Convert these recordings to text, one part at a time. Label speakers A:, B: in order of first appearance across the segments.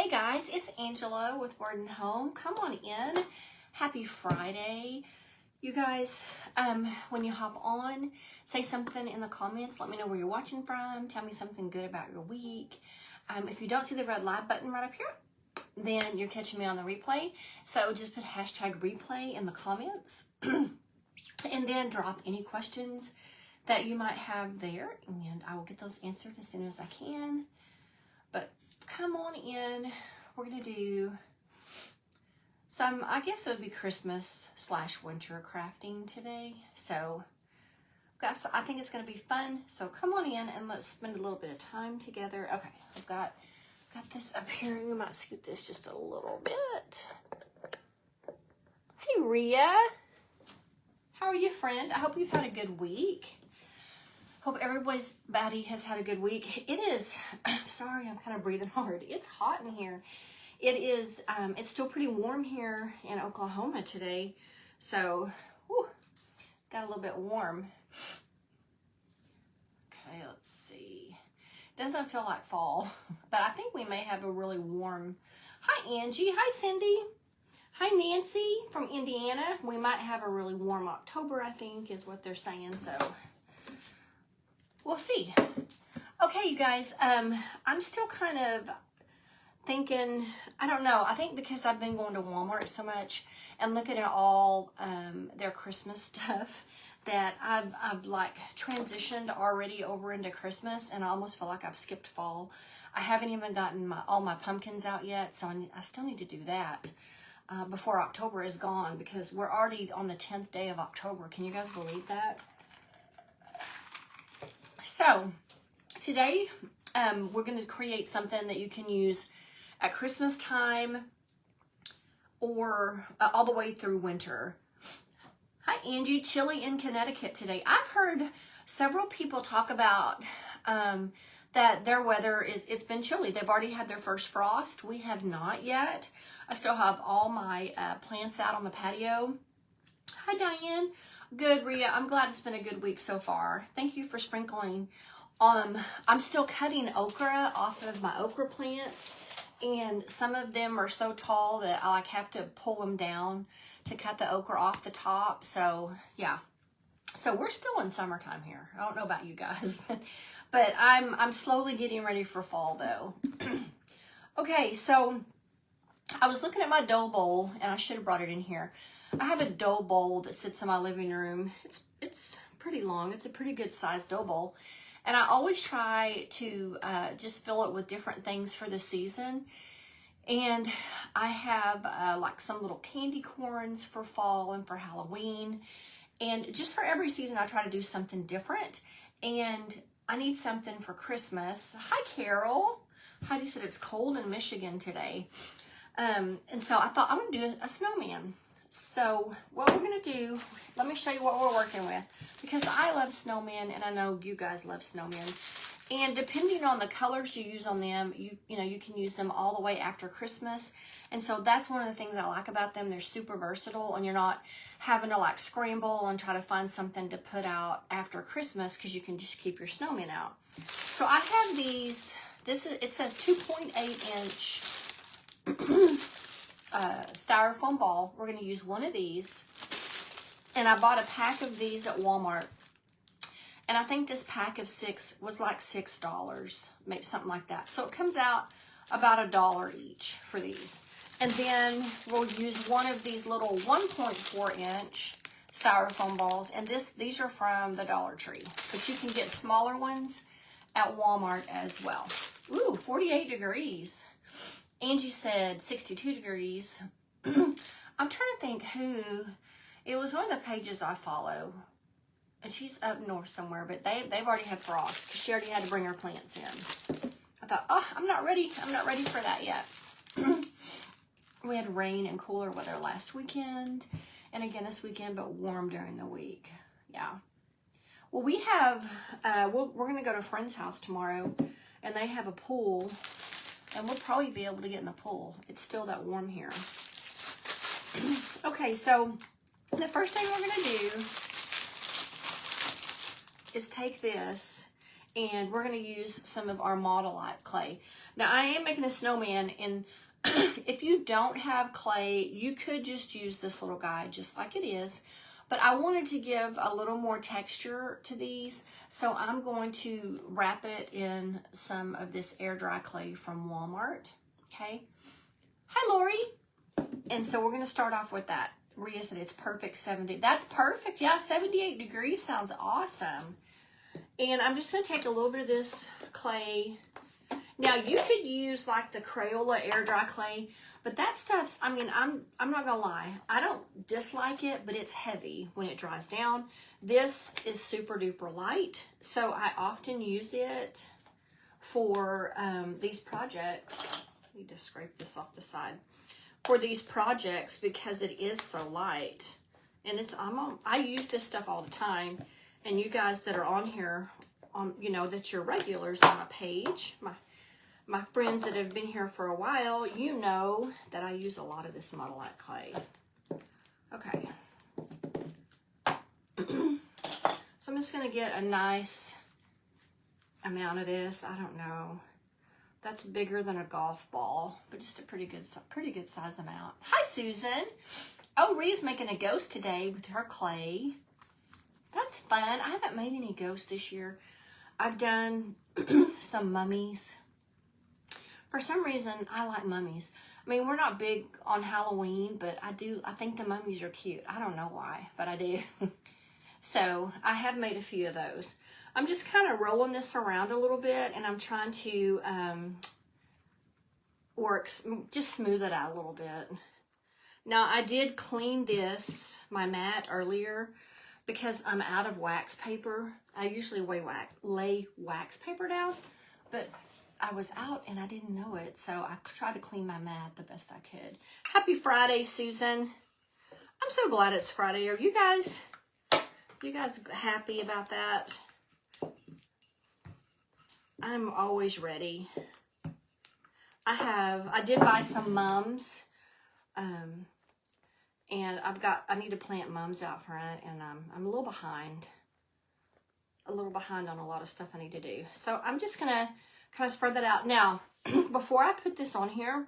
A: Hey guys, it's Angela with Word and Home. Come on in. Happy Friday. You guys, when you hop on, say something in the comments. Let me know where you're watching from. Tell me something good about your week. If you don't see the red live button right up here, then you're catching me on the replay. So just put hashtag replay in the comments and then drop any questions that you might have there, and I will get those answered as soon as I can. But come on in. We're going to do some, I guess it would be Christmas / winter crafting today. So I think it's going to be fun. So come on in and let's spend a little bit of time together. Okay, I've got this up here. You might scoot this just a little bit. Hey, Rhea. How are you, friend? I hope you've had a good week. Hope everybody's body has had a good week. It is, sorry, I'm kind of breathing hard. It's hot in here. It is, it's still pretty warm here in Oklahoma today. So, whew, got a little bit warm. Okay, let's see. Doesn't feel like fall, but I think we may have a really warm. Hi, Angie. Hi, Cindy. Hi, Nancy from Indiana. We might have a really warm October, I think, is what they're saying. So, we'll see. Okay, you guys, I'm still kind of thinking, I don't know, I think because I've been going to Walmart so much and looking at all their Christmas stuff that I've like transitioned already over into Christmas, and I almost feel like I've skipped fall. I haven't even gotten all my pumpkins out yet, so I still need to do that before October is gone, because we're already on the 10th day of October. Can you guys believe that? So today we're going to create something that you can use at Christmas time or all the way through winter. Hi, Angie. Chilly in Connecticut today. I've heard several people talk about that their weather it's been chilly. They've already had their first frost. We have not yet. I still have all my plants out on the patio. Hi, Diane. Good, Rhea. I'm glad it's been a good week so far. Thank you for sprinkling. I'm still cutting okra off of my okra plants, and some of them are so tall that I have to pull them down to cut the okra off the top. So yeah, so we're still in summertime here. I don't know about you guys, but I'm slowly getting ready for fall though. Okay, so I was looking at my dough bowl, and I should have brought it in here. I have a dough bowl that sits in my living room. It's pretty long. It's a pretty good sized dough bowl. And I always try to just fill it with different things for the season. And I have like some little candy corns for fall and for Halloween. And just for every season, I try to do something different. And I need something for Christmas. Hi, Carol. Heidi said it's cold in Michigan today. And so I thought I'm going to do a snowman. So what we're going to do, let me show you what we're working with, because I love snowmen and I know you guys love snowmen. And depending on the colors you use on them, you know, you can use them all the way after Christmas. And so that's one of the things I like about them. They're super versatile, and you're not having to like scramble and try to find something to put out after Christmas, because you can just keep your snowmen out. So I have these, it says 2.8 inch styrofoam ball. We're going to use one of these, and I bought a pack of these at Walmart, and I think this pack of 6 was like $6, maybe something like that. So it comes out about $1 each for these. And then we'll use one of these little 1.4 inch styrofoam balls, and these are from the Dollar Tree, but you can get smaller ones at Walmart as well. Ooh, 48 degrees. Angie said 62 degrees. I'm trying to think it was one of the pages I follow, and she's up north somewhere, but they've already had frost because she already had to bring her plants in. I thought, oh, I'm not ready for that yet. We had rain and cooler weather last weekend, and again this weekend, but warm during the week. Yeah. Well, we have, we're going to go to a friend's house tomorrow, and they have a pool. And we'll probably be able to get in the pool. It's still that warm here. Okay, so the first thing we're going to do is take this And we're going to use some of our Modelite clay. Now, I am making a snowman, and if you don't have clay, you could just use this little guy just like it is. But I wanted to give a little more texture to these, so I'm going to wrap it in some of this air dry clay from Walmart. Okay. Hi, Lori. And so we're going to start off with that. Rhea said it's perfect 70. That's perfect. Yeah, 78 degrees sounds awesome. And I'm just going to take a little bit of this clay. Now, you could use like the Crayola air dry clay, but that stuff's, I mean, I'm not going to lie. I don't dislike it, but it's heavy when it dries down. This is super duper light, so I often use it for these projects. I need to scrape this off the side. For these projects because it is so light. And I use this stuff all the time. And you guys that are on here, you know, that you're regulars on my page, my friends that have been here for a while, you know that I use a lot of this Modelite clay. Okay. So I'm just going to get a nice amount of this. I don't know. That's bigger than a golf ball, but just a pretty good size amount. Hi, Susan. Oh, Rhea's making a ghost today with her clay. That's fun. I haven't made any ghosts this year. I've done some mummies. For some reason, I like mummies. I mean, we're not big on Halloween, but I think the mummies are cute. I don't know why, but I do. So I have made a few of those. I'm just kind of rolling this around a little bit, and I'm trying to just smooth it out a little bit. Now, I did clean my mat earlier, because I'm out of wax paper. I usually lay wax paper down, but I was out and I didn't know it, so I tried to clean my mat the best I could. Happy Friday, Susan. I'm so glad it's Friday. Are you guys happy about that? I'm always ready. I did buy some mums. And I need to plant mums out front, and I'm a little behind on a lot of stuff I need to do. So I'm just going to kind of spread that out. Now, before I put this on here,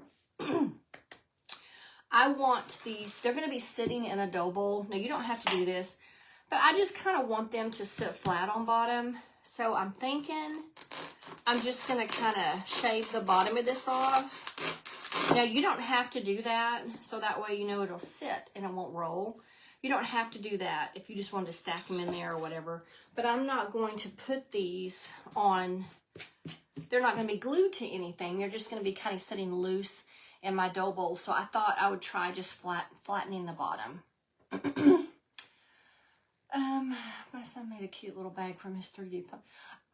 A: I want these, they're going to be sitting in a dough bowl. Now, you don't have to do this, but I just kind of want them to sit flat on bottom. So I'm thinking I'm just going to kind of shave the bottom of this off. Now, you don't have to do that, so that way you know it'll sit and it won't roll. You don't have to do that if you just wanted to stack them in there or whatever. But I'm not going to put these on, they're not going to be glued to anything. They're just going to be kind of sitting loose in my dough bowl. So I thought I would try just flattening the bottom. My son made a cute little bag from his 3D pump.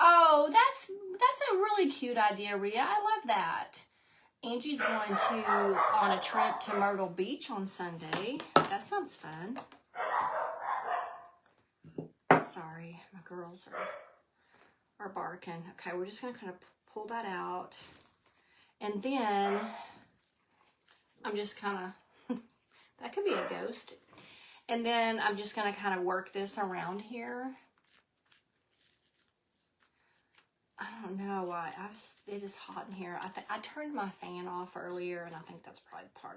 A: Oh, that's a really cute idea, Rhea. I love that. Angie's going on a trip to Myrtle Beach on Sunday. That sounds fun. Sorry, my girls are barking. Okay, we're just going to kind of pull that out. And then I'm just kind of, that could be a ghost. And then I'm just going to kind of work this around here. I don't know why. It is hot in here. I turned my fan off earlier, and I think that's probably part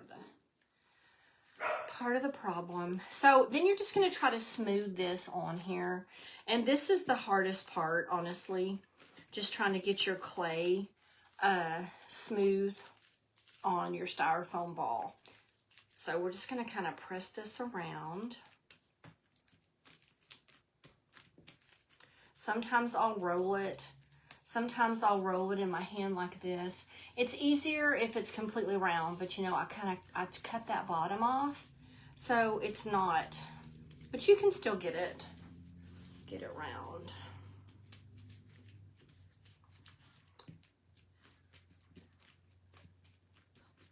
A: of the problem. So then you're just going to try to smooth this on here. And this is the hardest part, honestly. Just trying to get your clay smooth on your styrofoam ball. So we're just going to kind of press this around. Sometimes I'll roll it. Sometimes I'll roll it in my hand like this. It's easier if it's completely round, but you know, I cut that bottom off, so it's not, but you can still get it round.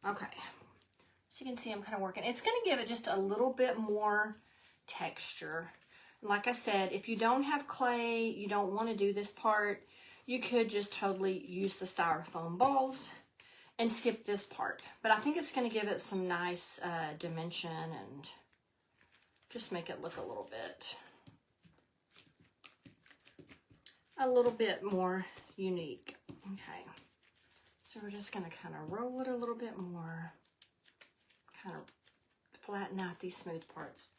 A: Okay, so you can see I'm kind of working. It's going to give it just a little bit more texture. Like I said, if you don't have clay, you don't want to do this part, you could just totally use the styrofoam balls and skip this part. But I think it's going to give it some nice dimension and just make it look a little bit a little bit more unique. Okay. So we're just going to kind of roll it a little bit more. Kind of flatten out these smooth parts.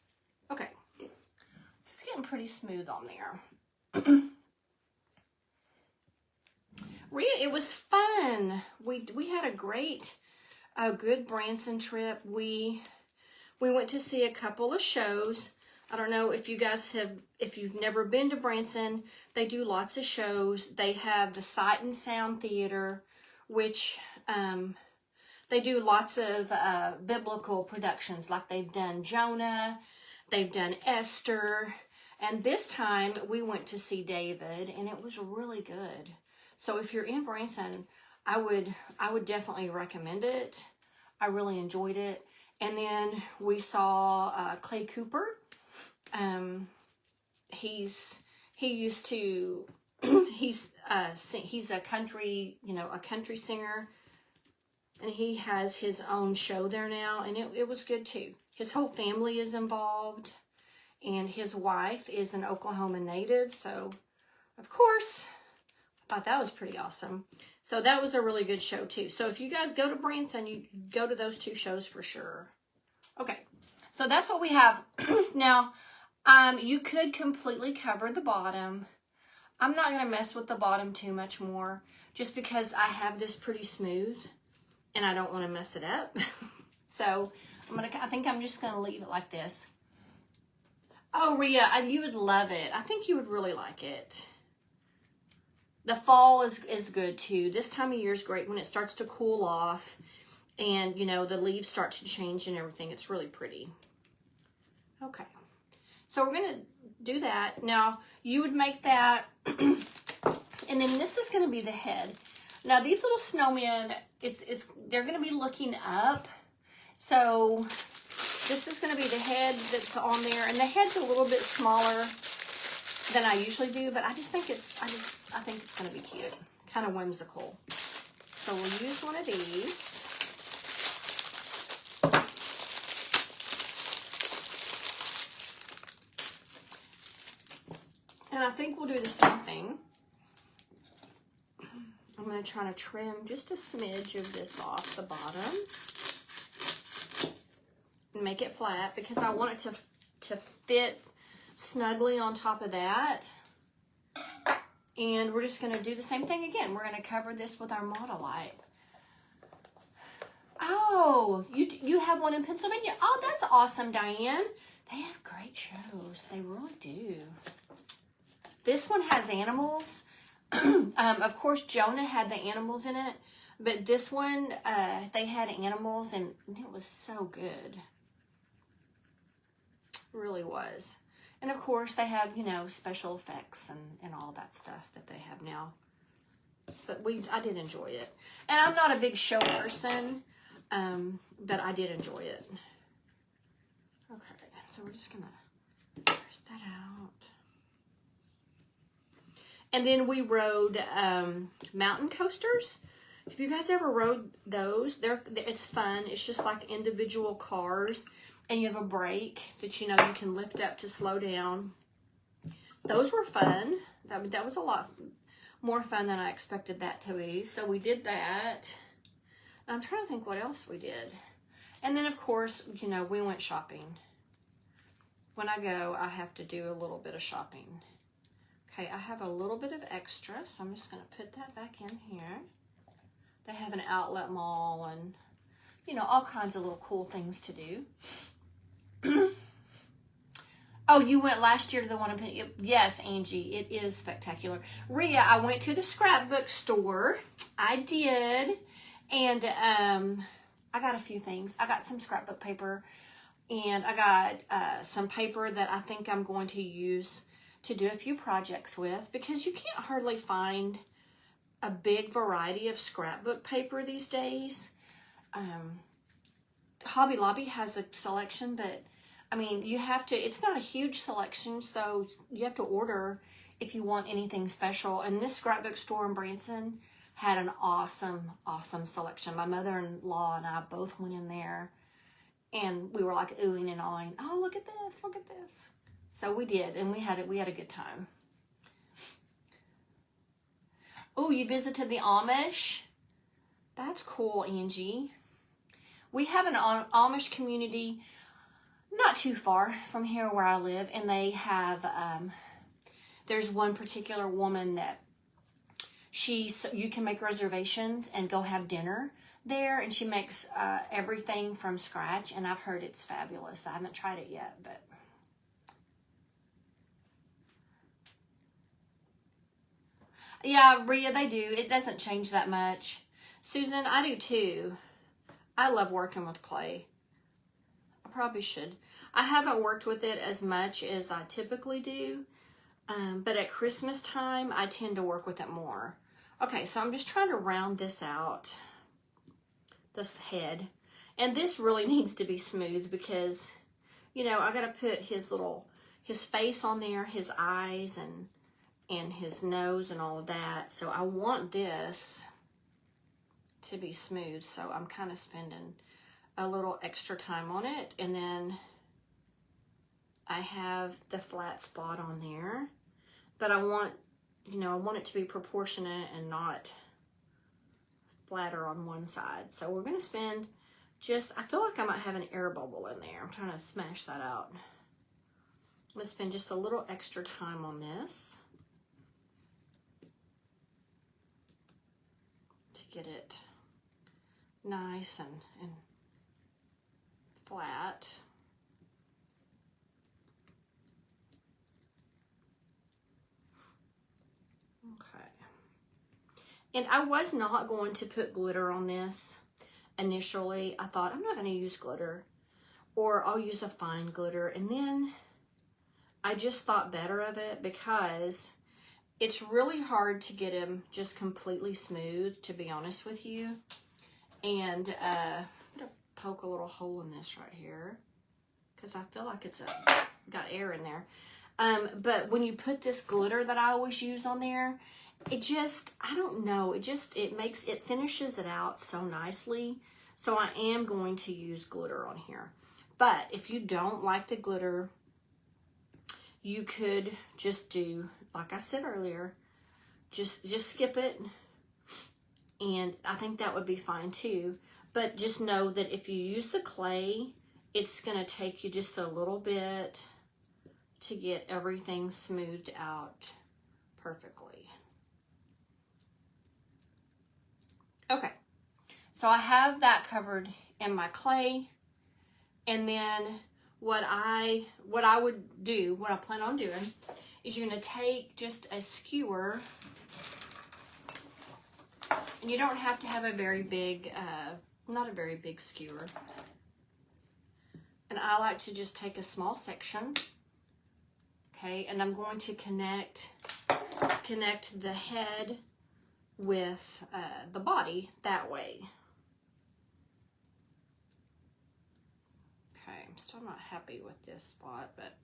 A: Okay. So it's getting pretty smooth on there. Rhea, it was fun. We had a great, good Branson trip. We went to see a couple of shows. I don't know if you guys if you've never been to Branson, they do lots of shows. They have the Sight and Sound Theater, which they do lots of biblical productions, like they've done Jonah, they've done Esther, and this time we went to see David, and it was really good. So if you're in Branson, I would definitely recommend it. I really enjoyed it. And then we saw Clay Cooper. He used to he's a country, a country singer, and he has his own show there now, and it was good too. His whole family is involved, and his wife is an Oklahoma native, so of course I thought that was pretty awesome. So that was a really good show too. So if you guys go to Branson, you go to those two shows for sure. Okay, so that's what we have. Now, you could completely cover the bottom. I'm not going to mess with the bottom too much more, just because I have this pretty smooth and I don't want to mess it up. So I think I'm just going to leave it like this. Oh, Rhea, you would love it. I think you would really like it. The fall is good too. This time of year is great when it starts to cool off and, the leaves start to change and everything. It's really pretty. Okay. So we're going to do that. Now, you would make that, and then this is going to be the head. Now, these little snowmen, they're going to be looking up. So this is going to be the head that's on there, and the head's a little bit smaller than I usually do, but I think it's going to be cute, kind of whimsical. So we'll use one of these. And I think we'll do the same thing. I'm going to try to trim just a smidge of this off the bottom and make it flat because I want it to fit snugly on top of that. And we're just going to do the same thing again. We're going to cover this with our Modellite. Oh, you have one in Pennsylvania. Oh, that's awesome, Diane. They have great shows. They really do. This one has animals. Of course, Jonah had the animals in it, but this one, they had animals, and it was so good. It really was. And of course, they have, special effects and all that stuff that they have now. But I did enjoy it. And I'm not a big show person, but I did enjoy it. Okay, so we're just gonna press that out. And then we rode mountain coasters. If you guys ever rode those, it's fun. It's just like individual cars, and you have a brake that you can lift up to slow down. Those were fun. That was a lot more fun than I expected that to be. So we did that. I'm trying to think what else we did. And then, of course, we went shopping. When I go, I have to do a little bit of shopping. Okay, I have a little bit of extra, so I'm just going to put that back in here. They have an outlet mall and, all kinds of little cool things to do. Oh, you went last year to the one in Yes, Angie, it is spectacular. Rhea, I went to the scrapbook store. I did. And I got a few things. I got some scrapbook paper, and I got some paper that I think I'm going to use to do a few projects with, because you can't hardly find a big variety of scrapbook paper these days. Hobby Lobby has a selection, but I mean, you have to, it's not a huge selection, so you have to order if you want anything special. And this scrapbook store in Branson had an awesome, awesome selection. My mother-in-law and I both went in there, and we were like oohing and awing. Oh, look at this, look at this. So we did, and we had a good time. Oh, you visited the Amish? That's cool, Angie. We have an Amish community not too far from here where I live, and they have, there's one particular woman that you can make reservations and go have dinner there, and she makes everything from scratch, and I've heard it's fabulous. I haven't tried it yet, but. Yeah, Rhea, they do. It doesn't change that much. Susan, I do too. I love working with clay. I probably should. I haven't worked with it as much as I typically do, but at Christmas time, I tend to work with it more. Okay, so I'm just trying to round this out, this head. And this really needs to be smooth because, you know, I got to put his face on there, his eyes and his nose and all of that. So I want this to be smooth. So I'm kind of spending a little extra time on it. And then I have the flat spot on there, but I want, you know, I want it to be proportionate and not flatter on one side. So we're going to spend just, I feel like I might have an air bubble in there. I'm trying to smash that out. I'm going to spend just a little extra time on this to get it nice and flat. Okay. And I was not going to put glitter on this initially. I thought I'm not going to use glitter, or I'll use a fine glitter. And then I just thought better of it because it's really hard to get him just completely smooth, to be honest with you. And I'm going to poke a little hole in this right here because I feel like it's got air in there. But when you put this glitter that I always use on there, it just, I don't know, it finishes it out so nicely. So I am going to use glitter on here. But if you don't like the glitter, you could just do, like I said earlier, just skip it. And I think that would be fine too. But just know that if you use the clay, it's going to take you just a little bit to get everything smoothed out perfectly. Okay, so I have that covered in my clay. And then what I plan on doing is you're going to take just a skewer. And you don't have to have a very big, not a very big skewer. And I like to just take a small section. Okay, and I'm going to connect the head with the body that way. Okay, I'm still not happy with this spot, but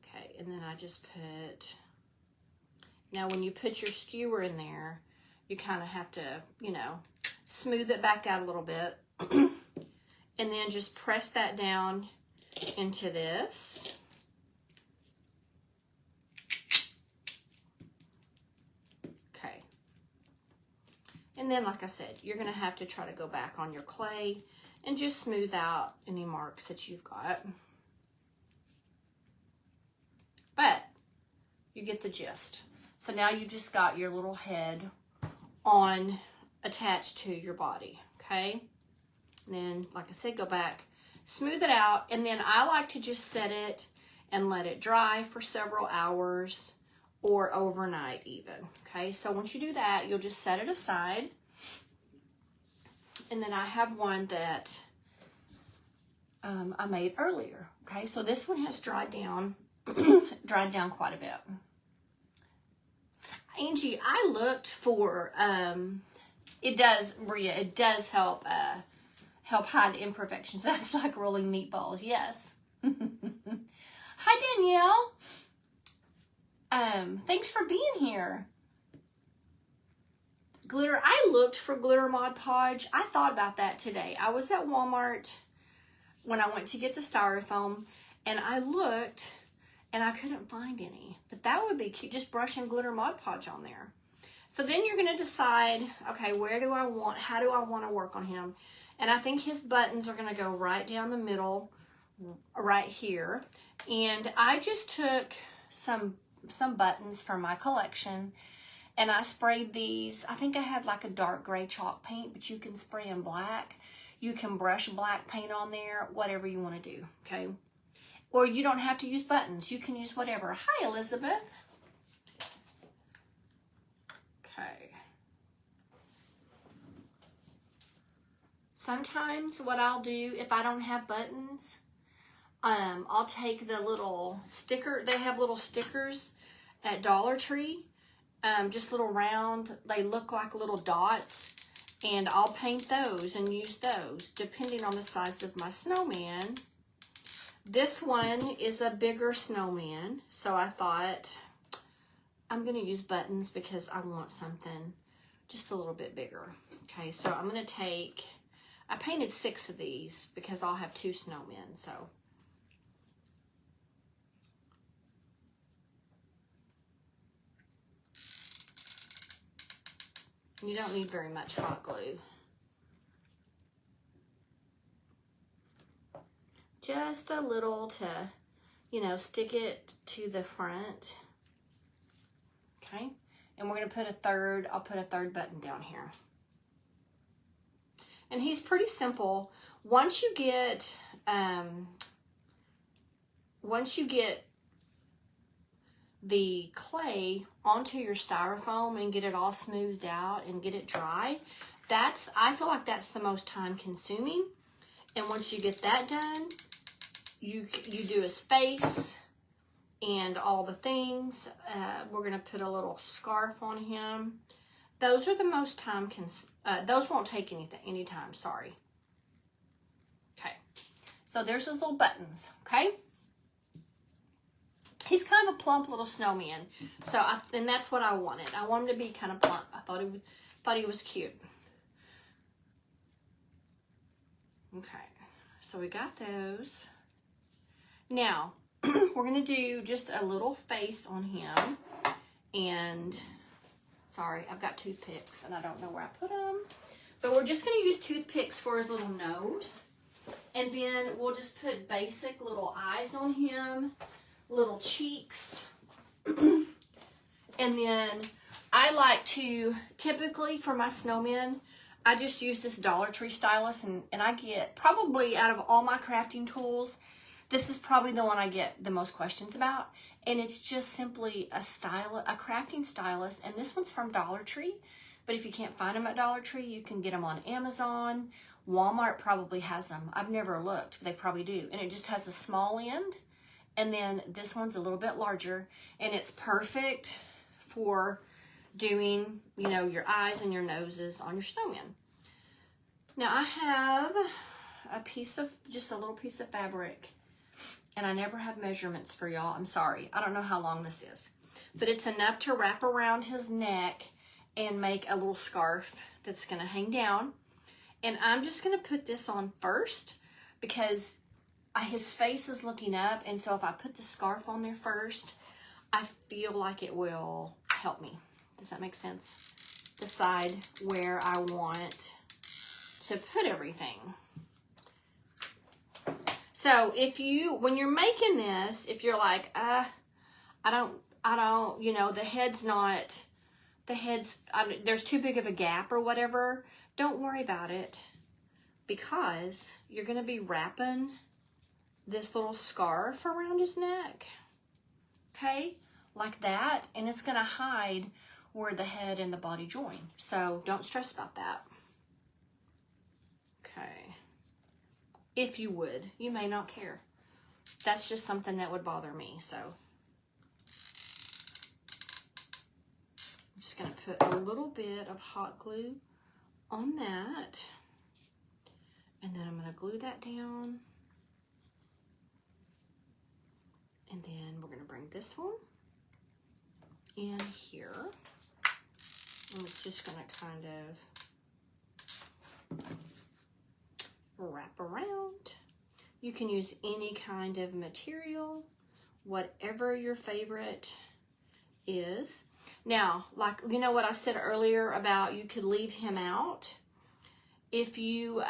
A: okay, and then I just put, now when you put your skewer in there, you kind of have to, you know, smooth it back out a little bit. And then just press that down into this. Okay. And then, like I said, you're going to have to try to go back on your clay and just smooth out any marks that you've got. But you get the gist. So now you just got your little head on attached to your body, okay? And then, like I said, go back, smooth it out, and then I like to just set it and let it dry for several hours or overnight even, okay? So once you do that, you'll just set it aside. And then I have one that I made earlier, okay? So this one has dried down, dried down quite a bit. Angie, I looked for, it does, Maria, it does help hide imperfections. That's like rolling meatballs, yes. Hi, Danielle. Thanks for being here. Glitter, I looked for glitter Mod Podge. I thought about that today. I was at Walmart when I went to get the styrofoam, and I looked, and I couldn't find any. But that would be cute, just brush and glitter Mod Podge on there. So then you're going to decide, okay, how do I want to work on him? And I think his buttons are going to go right down the middle, right here. And I just took some buttons from my collection, and I sprayed these. I think I had like a dark gray chalk paint, but you can spray in black. You can brush black paint on there, whatever you want to do, okay? Or you don't have to use buttons. You can use whatever. Hi, Elizabeth. Okay. Sometimes what I'll do, if I don't have buttons, I'll take the little sticker. They have little stickers at Dollar Tree, just little round. They look like little dots, and I'll paint those and use those depending on the size of my snowman. This one is a bigger snowman, so I thought I'm going to use buttons because I want something just a little bit bigger. Okay, so I'm going to take, I painted 6 of these because I'll have 2 snowmen, so. You don't need very much hot glue. Just a little to, you know, stick it to the front. Okay, and we're going to put I'll put a third button down here. And he's pretty simple. Once you get the clay onto your styrofoam and get it all smoothed out and get it dry, I feel like that's the most time consuming. And once you get that done, you do a space and all the things. We're gonna put a little scarf on him. Those are the most time those won't take any time, sorry. Okay, so there's his little buttons, okay? He's kind of a plump little snowman, and that's what I wanted. I wanted him to be kind of plump. I thought he was cute. Okay, so we got those. Now, we're going to do just a little face on him. And, sorry, I've got toothpicks and I don't know where I put them. But we're just going to use toothpicks for his little nose. And then we'll just put basic little eyes on him, little cheeks. And then I like to, typically for my snowmen, I just use this Dollar Tree stylus, and I get, probably out of all my crafting tools, this is probably the one I get the most questions about. And it's just simply a crafting stylus. And this one's from Dollar Tree. But if you can't find them at Dollar Tree, you can get them on Amazon. Walmart probably has them. I've never looked, but they probably do. And it just has a small end. And then this one's a little bit larger. And it's perfect for doing, you know, your eyes and your noses on your snowman. Now I have just a little piece of fabric, and I never have measurements for y'all. I'm sorry. I don't know how long this is, but it's enough to wrap around his neck and make a little scarf that's going to hang down. And I'm just going to put this on first because his face is looking up. And so if I put the scarf on there first, I feel like it will help me. Does that make sense? Decide where I want to put everything. So when you're making this, if you're like, I don't, you know, there's too big of a gap or whatever, don't worry about it, because you're going to be wrapping this little scarf around his neck. Okay, like that, and it's going to hide where the head and the body join. So don't stress about that. Okay. If you would, you may not care. That's just something that would bother me. So I'm just going to put a little bit of hot glue on that. And then I'm going to glue that down. And then we're going to bring this one in here. And it's just going to kind of wrap around. You can use any kind of material, whatever your favorite is. Now, like, you know what I said earlier about you could leave him out. If you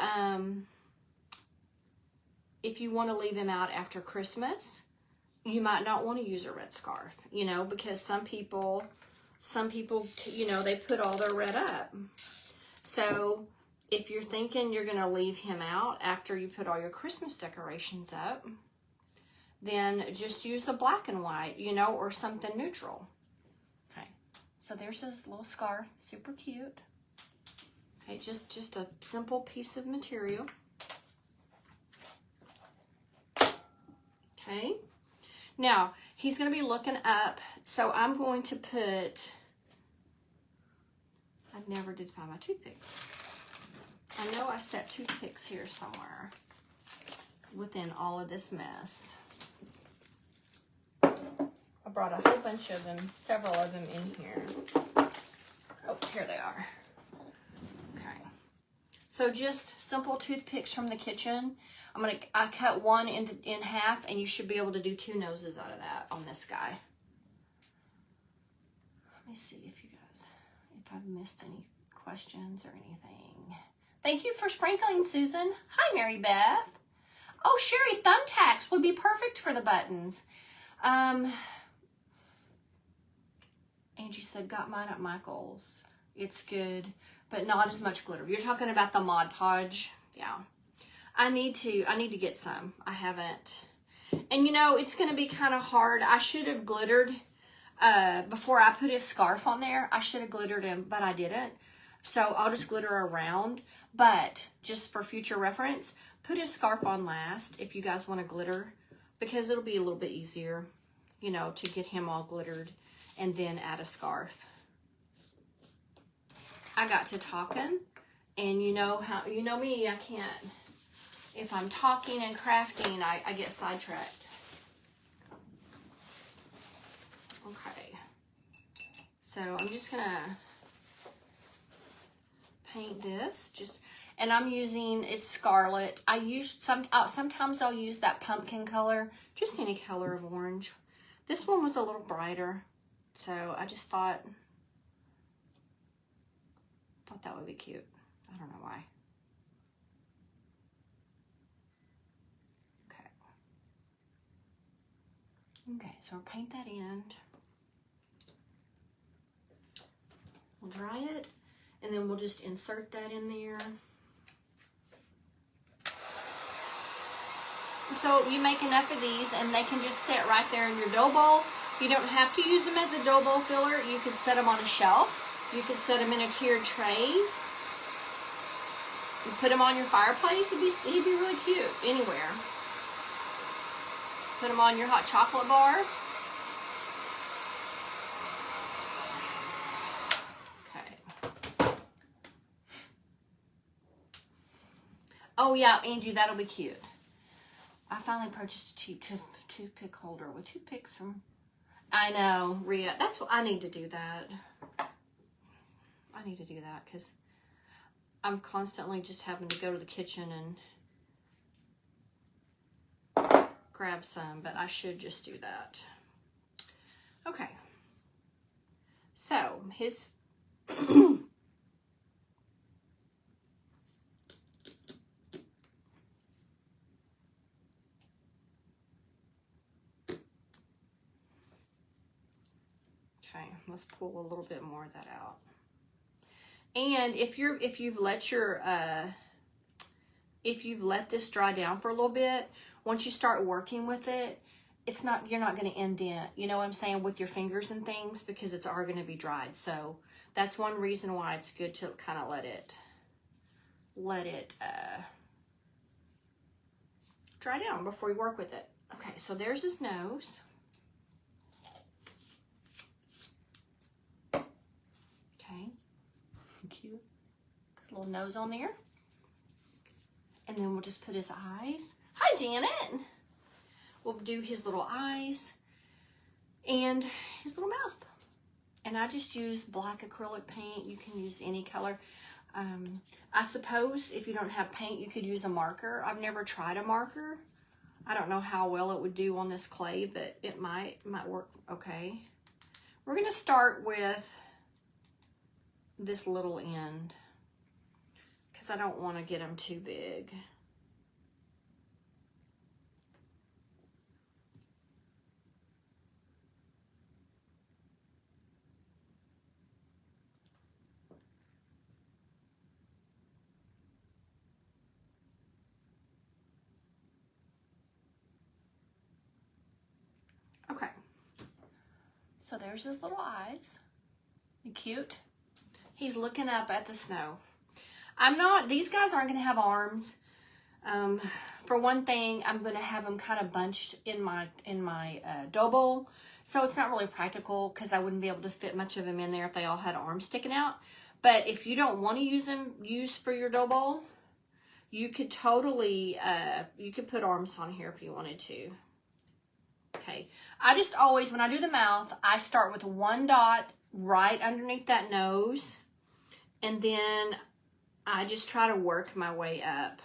A: want to leave him out after Christmas, you might not want to use a red scarf, you know, because some people, you know, they put all their red up. So if you're thinking you're going to leave him out after you put all your Christmas decorations up, then just use a black and white, you know, or something neutral. Okay, so there's this little scarf, super cute. Okay, just a simple piece of material. Okay, now he's going to be looking up, so I'm going to put, I never did find my toothpicks. I know I set toothpicks here somewhere within all of this mess. I brought a whole bunch of them, several of them in here. Oh, here they are. Okay. So just simple toothpicks from the kitchen. I cut one in half, and you should be able to do 2 noses out of that on this guy. Let me see if I've missed any questions or anything. Thank you for sprinkling, Susan. Hi, Mary Beth. Oh, Sherry, thumbtacks would be perfect for the buttons. Angie said, got mine at Michael's. It's good, but not as much glitter. You're talking about the Mod Podge? Yeah. I need to get some. I haven't. And you know, it's going to be kind of hard. I should have glittered before I put his scarf on there. I should have glittered him, but I didn't. So I'll just glitter around. But just for future reference, put his scarf on last if you guys want to glitter, because it'll be a little bit easier, you know, to get him all glittered and then add a scarf. I got to talking, and you know me, I can't. If I'm talking and crafting, I get sidetracked. Okay. So I'm just gonna paint this. And I'm using, it's scarlet. I use sometimes I'll use that pumpkin color, just any color of orange. This one was a little brighter, so I just thought that would be cute. I don't know why. Okay, so we'll paint that in. We'll dry it, and then we'll just insert that in there. And so you make enough of these, and they can just sit right there in your dough bowl. You don't have to use them as a dough bowl filler. You could set them on a shelf. You could set them in a tiered tray. You put them on your fireplace. He'd be really cute anywhere. Put them on your hot chocolate bar. Okay. Oh yeah, Angie, that'll be cute. I finally purchased a cheap toothpick holder with toothpicks from... I know, Rhea. That's what I need to do that. I need to do that because I'm constantly just having to go to the kitchen and grab some, but I should just do that. Okay. So, his... Okay, let's pull a little bit more of that out. And if you've let this dry down for a little bit, once you start working with it, you're not going to indent, you know what I'm saying, with your fingers and things, because it's already going to be dried. So that's one reason why it's good to kind of let it dry down before you work with it. Okay, so there's his nose. Okay, cute. His little nose on there. And then we'll just put his eyes. Hi, Janet. We'll do his little eyes and his little mouth. And I just use black acrylic paint. You can use any color. I suppose if you don't have paint, you could use a marker. I've never tried a marker. I don't know how well it would do on this clay, but it might work okay. We're going to start with this little end because I don't want to get them too big. Okay, so there's his little eyes. Cute. He's looking up at the snow. These guys aren't going to have arms. For one thing, I'm going to have them kind of bunched in my dough bowl. So it's not really practical because I wouldn't be able to fit much of them in there if they all had arms sticking out. But if you don't want to use for your dough bowl, you could totally, you could put arms on here if you wanted to. Okay, I just always, when I do the mouth, I start with one dot right underneath that nose, and then I just try to work my way up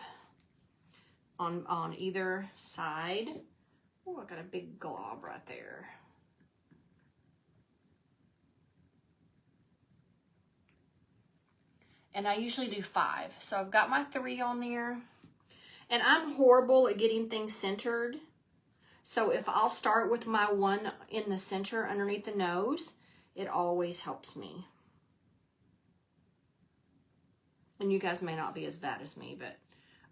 A: on either side. Oh, I got a big glob right there. And I usually do 5. So I've got my 3 on there. And I'm horrible at getting things centered. So if I'll start with my 1 in the center underneath the nose, it always helps me. And you guys may not be as bad as me, but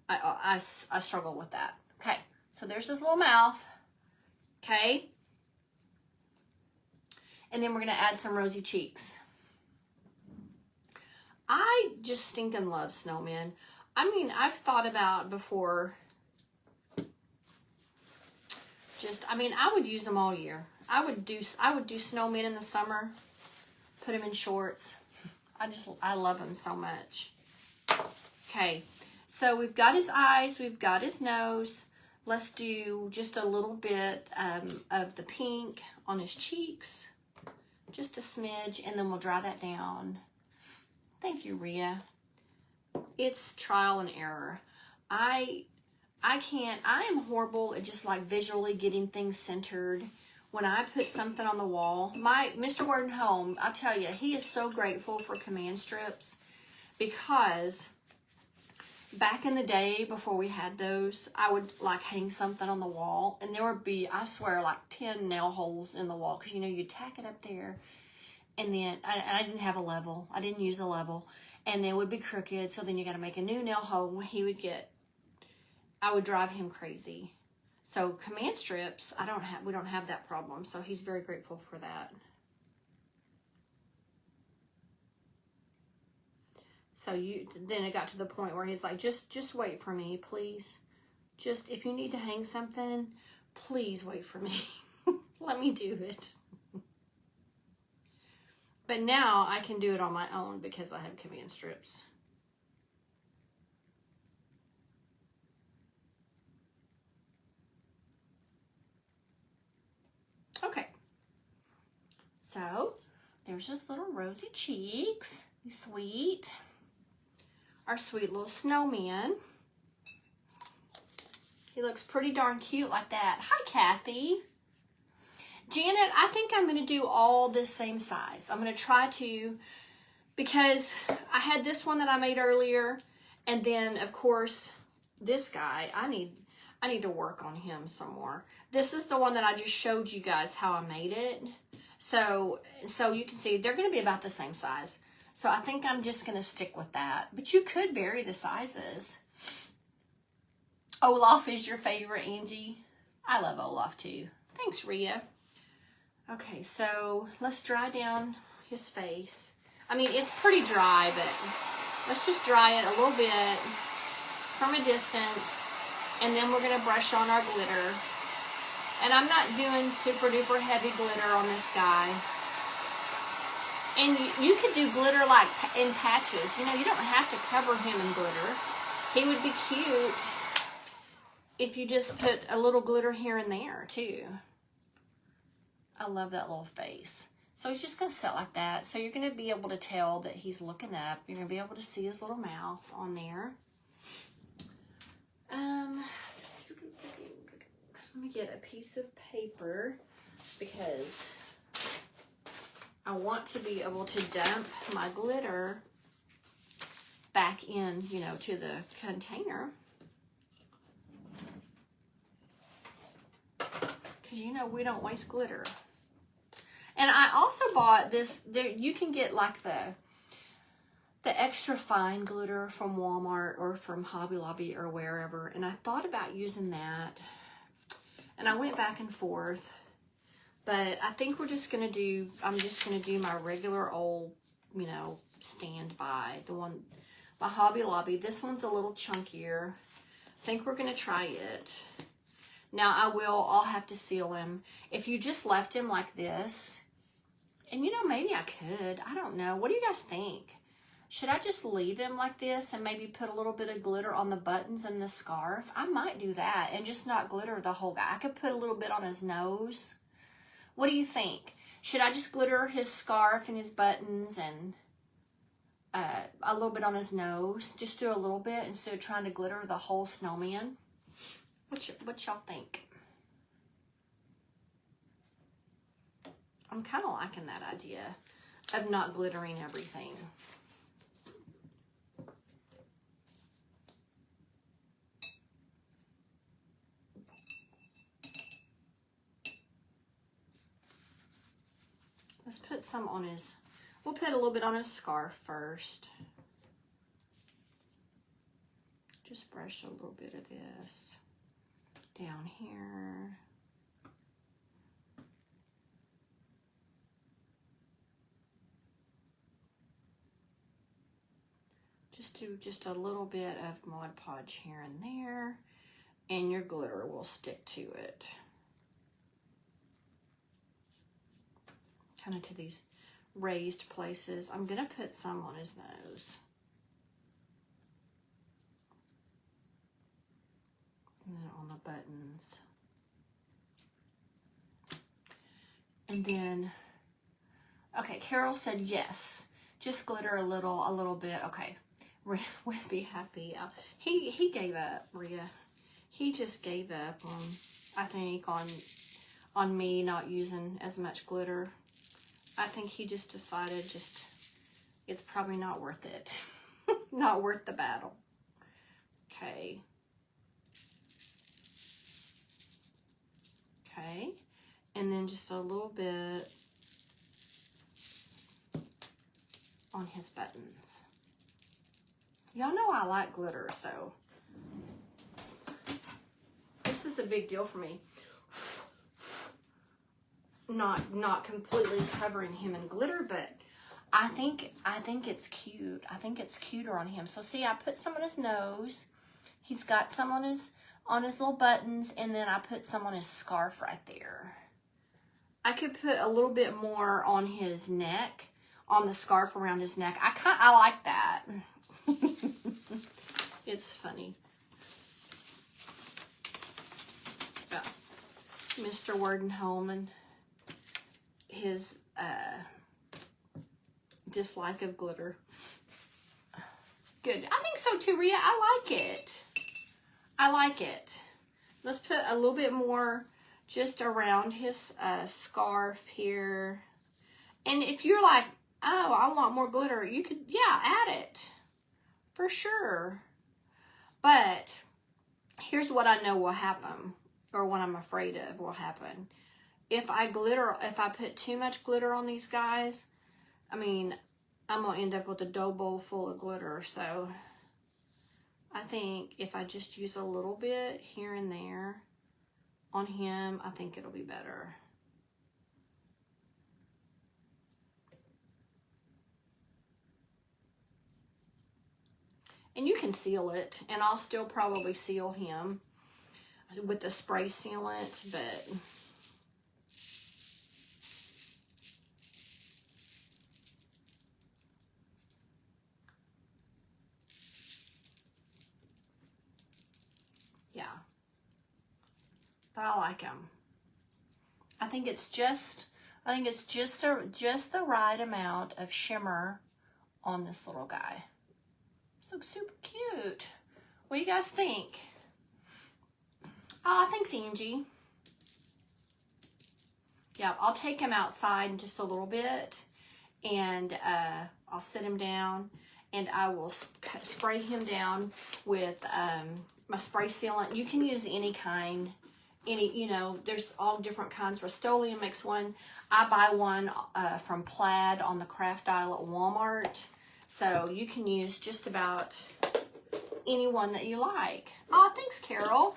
A: I struggle with that. Okay, so there's his little mouth. Okay. And then we're going to add some rosy cheeks. I just stinking love snowmen. I mean, I've thought about before, I would use them all year. I would do snowmen in the summer, put them in shorts. I love them so much. Okay, so we've got his eyes, we've got his nose. Let's do just a little bit of the pink on his cheeks, just a smidge, and then we'll dry that down. Thank you, Rhea. It's trial and error. I am horrible at just like visually getting things centered. When I put something on the wall, Mr. Warden Home, I tell you, he is so grateful for command strips, because back in the day before we had those, I would like hang something on the wall and there would be, I swear, like 10 nail holes in the wall, because you know, you tack it up there, and then I didn't have a level. I didn't use a level, and it would be crooked, so then you got to make a new nail hole. I would drive him crazy. So command strips, we don't have that problem. So he's very grateful for that. So then it got to the point where he's like, just wait for me, please. Just, if you need to hang something, please wait for me. Let me do it. But now I can do it on my own because I have command strips. Okay, so there's his little rosy cheeks. He's sweet. Our sweet little snowman. He looks pretty darn cute like that. Hi, Kathy. Janet, I think I'm going to do all this same size. I'm going to try to, because I had this one that I made earlier, and then, of course, this guy, I need to work on him some more. This is the one that I just showed you guys how I made it. So you can see they're going to be about the same size. So I think I'm just going to stick with that. But you could vary the sizes. Olaf is your favorite, Angie. I love Olaf too. Thanks, Rhea. Okay, so let's dry down his face. I mean, it's pretty dry, but let's just dry it a little bit from a distance. And then we're going to brush on our glitter. And I'm not doing super duper heavy glitter on this guy. And you could do glitter like in patches. You know, you don't have to cover him in glitter. He would be cute if you just put a little glitter here and there too. I love that little face. So he's just going to sit like that. So you're going to be able to tell that he's looking up. You're going to be able to see his little mouth on there. Let me get a piece of paper because I want to be able to dump my glitter back in, you know, to the container. Because, you know, we don't waste glitter. And I also bought this, there, you can get like the extra fine glitter from Walmart or from Hobby Lobby or wherever. And I thought about using that. And I went back and forth. But I think we're just going to do, I'm just going to do my regular old, you know, standby. The one, my Hobby Lobby. This one's a little chunkier. I think we're going to try it. Now I'll have to seal him. If you just left him like this, and you know, maybe I could. I don't know. What do you guys think? Should I just leave him like this and maybe put a little bit of glitter on the buttons and the scarf? I might do that and just not glitter the whole guy. I could put a little bit on his nose. What do you think? Should I just glitter his scarf and his buttons and a little bit on his nose? Just do a little bit instead of trying to glitter the whole snowman? What y'all think? I'm kind of liking that idea of not glittering everything. Let's put some on his, we'll put a little bit on his scarf first. Just brush a little bit of this down here. Just do just a little bit of Mod Podge here and there, and your glitter will stick to it. Kind of to these raised places. I'm gonna put some on his nose. And then on the buttons. And then, okay, Carol said yes. Just glitter a little bit. Okay, Rhea would be happy. He gave up, Rhea. He just gave up on, I think, on me not using as much glitter. I think he just decided it's probably not worth it. Not worth the battle. Okay. Okay. And then just a little bit on his buttons. Y'all know I like glitter, so this is a big deal for me. Not completely covering him in glitter, but I think it's cute. I think it's cuter on him. So see, I put some on his nose. He's got some on his little buttons, and then I put some on his scarf right there. I could put a little bit more on his neck, on the scarf around his neck. I like that. It's funny. Yeah. Mr. Wardenholm, his dislike of glitter. Good. I think so too, Rhea. I like it. I like it. Let's put a little bit more just around his scarf here. And if you're like, oh, I want more glitter, you could, yeah, add it. For sure. But here's what I know will happen, or what I'm afraid of will happen. If I put too much glitter on these guys, I mean, I'm going to end up with a dough bowl full of glitter. So I think if I just use a little bit here and there on him, I think it'll be better. And you can seal it, and I'll still probably seal him with the spray sealant, but yeah. But I like him. I think it's just the right amount of shimmer on this little guy. This looks super cute. What do you guys think? Oh, thanks, Angie. Yeah, I'll take him outside in just a little bit, and I'll sit him down, and I will spray him down with my spray sealant. You can use any kind, you know, there's all different kinds. Rust-Oleum makes one. I buy one from Plaid on the craft aisle at Walmart. So you can use just about any one that you like. Oh, thanks, Carol.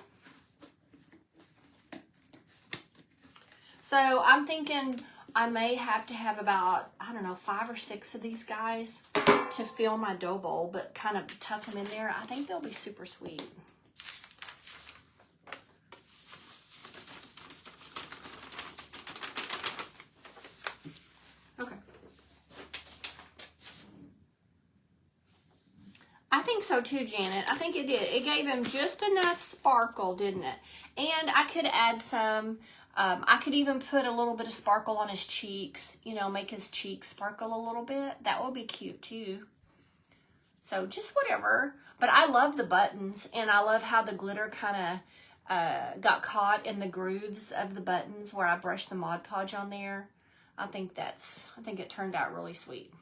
A: So I'm thinking I may have to have about, I don't know, 5 or 6 of these guys to fill my dough bowl, but kind of tuck them in there. I think they'll be super sweet. Okay. I think so too, Janet. I think it did. It gave him just enough sparkle, didn't it? And I could add some... I could even put a little bit of sparkle on his cheeks, you know, make his cheeks sparkle a little bit. That would be cute too. So just whatever. But I love the buttons, and I love how the glitter kind of got caught in the grooves of the buttons where I brushed the Mod Podge on there. I think it turned out really sweet.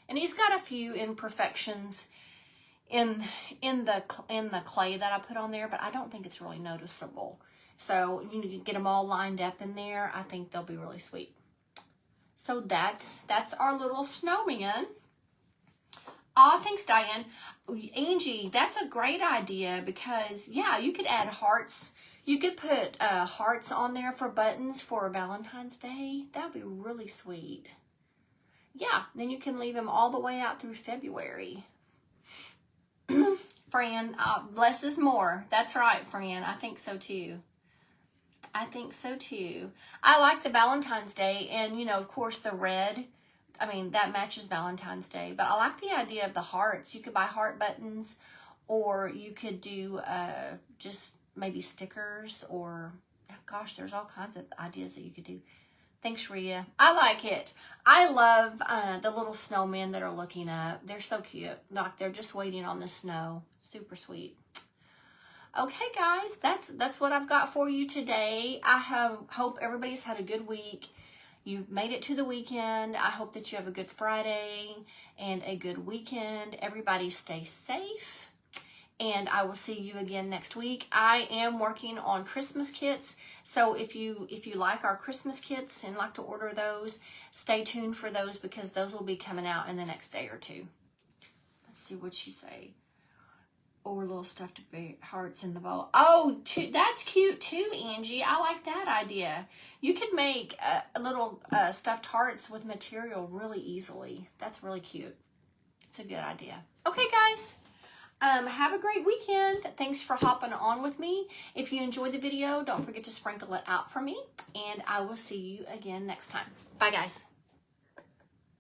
A: And he's got a few imperfections in the clay that I put on there, but I don't think it's really noticeable. So you can get them all lined up in there. I think they'll be really sweet. So that's our little snowman. Aw, thanks, Diane. Angie, that's a great idea because, yeah, you could add hearts. You could put hearts on there for buttons for Valentine's Day. That would be really sweet. Yeah, then you can leave them all the way out through February. Fran, less is more. That's right, Fran. I think so too. I think so too. I like the Valentine's Day, and you know, of course, the red. I mean, that matches Valentine's Day. But I like the idea of the hearts. You could buy heart buttons, or you could do just maybe stickers, or gosh, there's all kinds of ideas that you could do. Thanks, Rhea. I like it. I love the little snowmen that are looking up. They're so cute. Like they're just waiting on the snow. Super sweet. Okay, guys, that's what I've got for you today. I hope everybody's had a good week. You've made it to the weekend. I hope that you have a good Friday and a good weekend. Everybody stay safe, and I will see you again next week. I am working on Christmas kits, so if you like our Christmas kits and like to order those, stay tuned for those because those will be coming out in the next day or two. Let's see what she say. Or little stuffed hearts in the bowl. Oh, that's cute too, Angie. I like that idea. You could make little stuffed hearts with material really easily. That's really cute. It's a good idea. Okay, guys. Have a great weekend. Thanks for hopping on with me. If you enjoyed the video, don't forget to sprinkle it out for me. And I will see you again next time. Bye, guys.